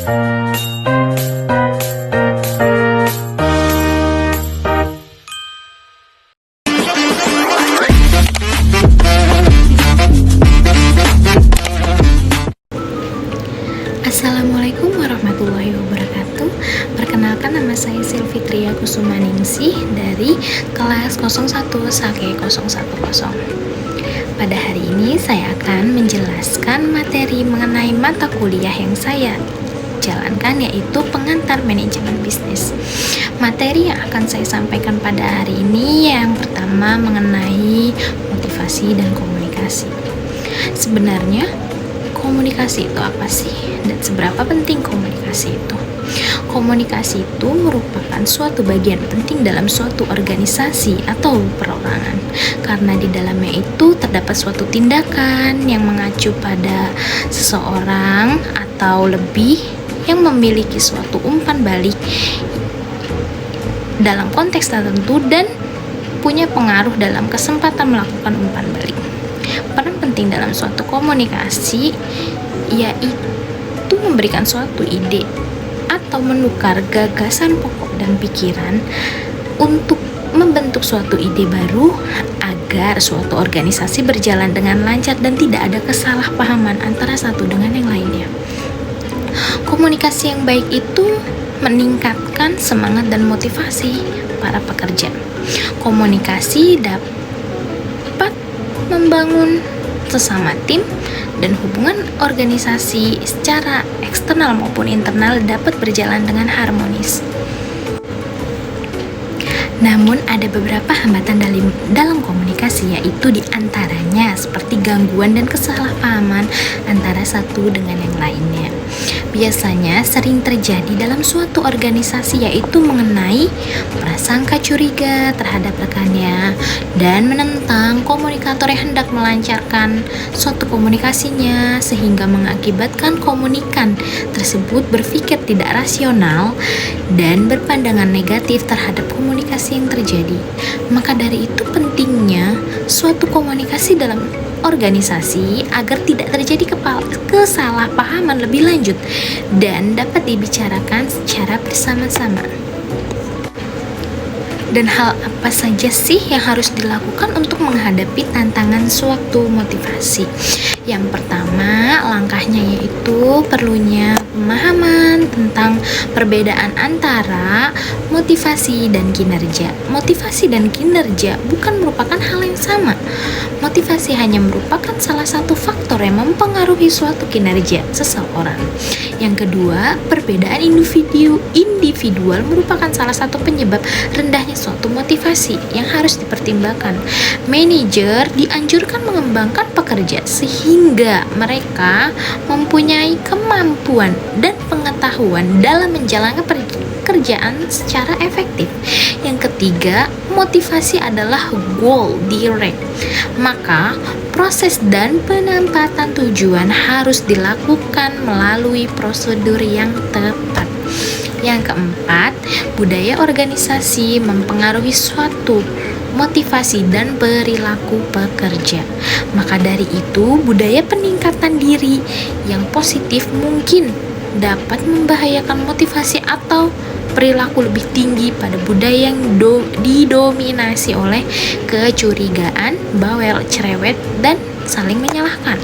Assalamualaikum warahmatullahi wabarakatuh. Perkenalkan, nama saya Silfitria Kusumaningsih dari kelas 01 Sake 010. Pada hari ini saya akan menjelaskan materi mengenai mata kuliah yang saya jalankan, yaitu pengantar manajemen bisnis. Materi yang akan saya sampaikan pada hari ini yang pertama mengenai motivasi dan komunikasi. Sebenarnya komunikasi itu apa sih, dan seberapa penting komunikasi itu? Komunikasi itu merupakan suatu bagian penting dalam suatu organisasi atau perorangan, karena di dalamnya itu terdapat suatu tindakan yang mengacu pada seseorang atau lebih yang memiliki suatu umpan balik dalam konteks tertentu dan punya pengaruh dalam kesempatan melakukan umpan balik. Peran penting dalam suatu komunikasi yaitu memberikan suatu ide atau menukar gagasan pokok dan pikiran untuk membentuk suatu ide baru agar suatu organisasi berjalan dengan lancar dan tidak ada kesalahpahaman antara satu dengan yang lainnya. Komunikasi yang baik itu meningkatkan semangat dan motivasi para pekerja. Komunikasi dapat membangun sesama tim dan hubungan organisasi secara eksternal maupun internal dapat berjalan dengan harmonis. Namun ada beberapa hambatan dalam komunikasi, yaitu diantaranya seperti gangguan dan kesalahpahaman antara satu dengan yang lainnya. Biasanya sering terjadi dalam suatu organisasi, yaitu mengenai prasangka curiga terhadap rekannya dan menentang komunikator yang hendak melancarkan suatu komunikasinya, sehingga mengakibatkan komunikan tersebut berpikir tidak rasional dan berpandangan negatif terhadap komunikasi yang terjadi. Maka dari itu pentingnya suatu komunikasi dalam organisasi agar tidak terjadi kesalahpahaman lebih lanjut dan dapat dibicarakan secara bersama-sama. Dan hal apa saja sih yang harus dilakukan untuk menghadapi tantangan suatu motivasi? Yang pertama, langkahnya yaitu perlunya pemahaman tentang perbedaan antara motivasi dan kinerja. Motivasi dan kinerja bukan merupakan hal yang sama. Motivasi hanya merupakan salah satu faktor yang mempengaruhi suatu kinerja seseorang. Yang kedua, perbedaan individual merupakan salah satu penyebab rendahnya suatu motivasi yang harus dipertimbangkan. Manajer dianjurkan mengembangkan pekerja sehingga mereka mempunyai kemampuan dan pengetahuan dalam menjalankan pekerjaan secara efektif. Yang ketiga, motivasi adalah goal direct. Maka proses dan penempatan tujuan harus dilakukan melalui prosedur yang tepat. Yang keempat, budaya organisasi mempengaruhi suatu motivasi dan perilaku pekerja. Maka dari itu, budaya peningkatan diri yang positif mungkin dapat membahayakan motivasi atau perilaku lebih tinggi pada budaya yang didominasi oleh kecurigaan, bawel, cerewet, dan saling menyalahkan.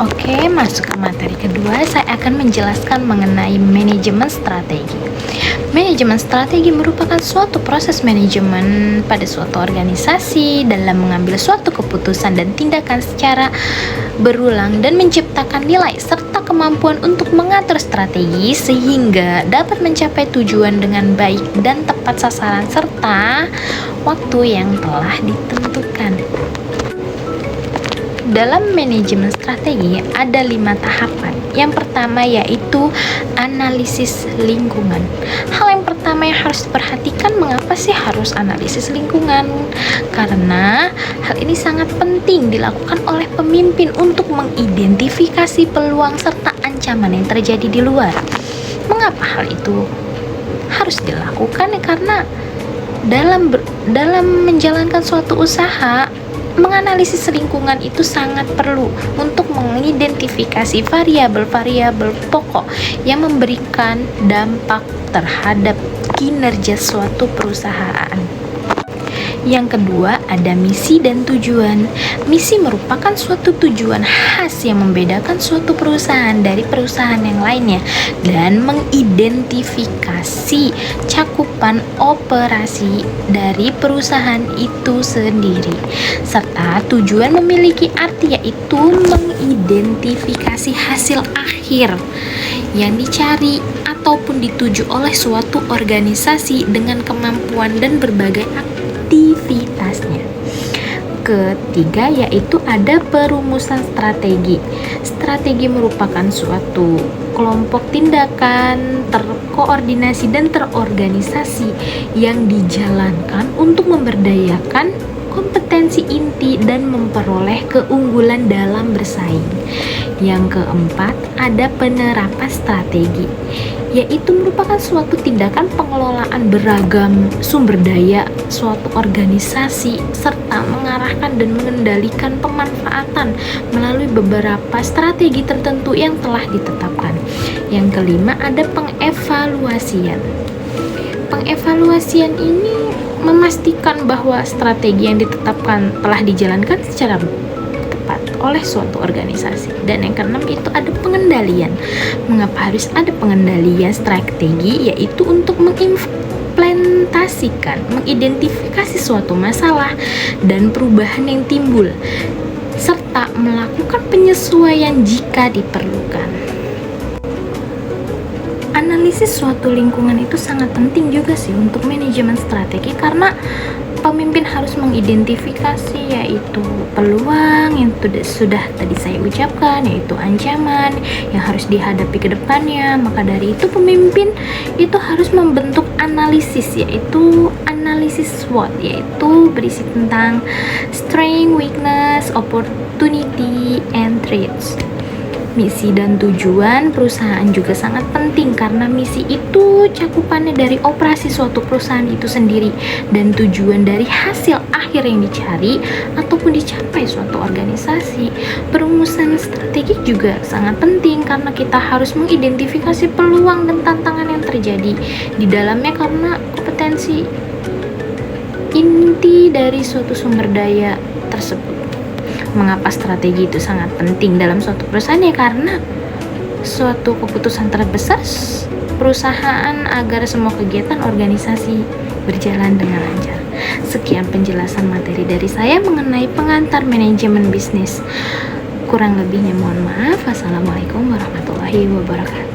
Oke, masuk ke materi kedua, saya akan menjelaskan mengenai manajemen strategi. Manajemen strategi merupakan suatu proses manajemen pada suatu organisasi dalam mengambil suatu keputusan dan tindakan secara berulang dan menciptakan nilai serta kemampuan untuk mengatur strategi sehingga dapat mencapai tujuan dengan baik dan tepat sasaran serta waktu yang telah ditentukan. Dalam manajemen strategi ada 5 tahapan. Yang pertama yaitu analisis lingkungan. Hal yang pertama yang harus diperhatikan, mengapa sih harus analisis lingkungan? Karena hal ini sangat penting dilakukan oleh pemimpin untuk mengidentifikasi peluang serta ancaman yang terjadi di luar. Mengapa hal itu harus dilakukan? Karena dalam menjalankan suatu usaha menganalisis lingkungan itu sangat perlu untuk mengidentifikasi variabel-variabel pokok yang memberikan dampak terhadap kinerja suatu perusahaan. Yang kedua, ada misi dan tujuan. Misi merupakan suatu tujuan khas yang membedakan suatu perusahaan dari perusahaan yang lainnya dan mengidentifikasi cakupan operasi dari perusahaan itu sendiri. Serta tujuan memiliki arti, yaitu mengidentifikasi hasil akhir yang dicari ataupun dituju oleh suatu organisasi dengan kemampuan dan berbagai aktivitasnya. Ketiga, yaitu ada perumusan strategi. Strategi merupakan suatu kelompok tindakan terkoordinasi dan terorganisasi yang dijalankan untuk memberdayakan kompetensi inti dan memperoleh keunggulan dalam bersaing. Yang keempat, ada penerapan strategi, yaitu merupakan suatu tindakan pengelolaan beragam sumber daya suatu organisasi serta mengarahkan dan mengendalikan pemanfaatan melalui beberapa strategi tertentu yang telah ditetapkan. Yang kelima, ada pengevaluasian. Pengevaluasian ini memastikan bahwa strategi yang ditetapkan telah dijalankan secara tepat oleh suatu organisasi. Dan yang keenam itu ada pengendalian. Mengapa harus ada pengendalian strategi? Yaitu untuk mengimplementasikan, mengidentifikasi suatu masalah dan perubahan yang timbul, serta melakukan penyesuaian jika diperlukan. Analisis suatu lingkungan itu sangat penting juga sih untuk manajemen strategi, karena pemimpin harus mengidentifikasi yaitu peluang yang sudah tadi saya ucapkan, yaitu ancaman yang harus dihadapi ke depannya. Maka dari itu pemimpin itu harus membentuk analisis, yaitu analisis SWOT, yaitu berisi tentang strength, weakness, opportunity, and threats. Misi dan tujuan perusahaan juga sangat penting, karena misi itu cakupannya dari operasi suatu perusahaan itu sendiri dan tujuan dari hasil akhir yang dicari ataupun dicapai suatu organisasi. Perumusan strategi juga sangat penting karena kita harus mengidentifikasi peluang dan tantangan yang terjadi di dalamnya, karena kompetensi inti dari suatu sumber daya tersebut. Mengapa strategi itu sangat penting dalam suatu perusahaan? Ya karena suatu keputusan terbesar perusahaan agar semua kegiatan organisasi berjalan dengan lancar. Sekian penjelasan materi dari saya mengenai pengantar manajemen bisnis. Kurang lebihnya mohon maaf. Wassalamualaikum warahmatullahi wabarakatuh.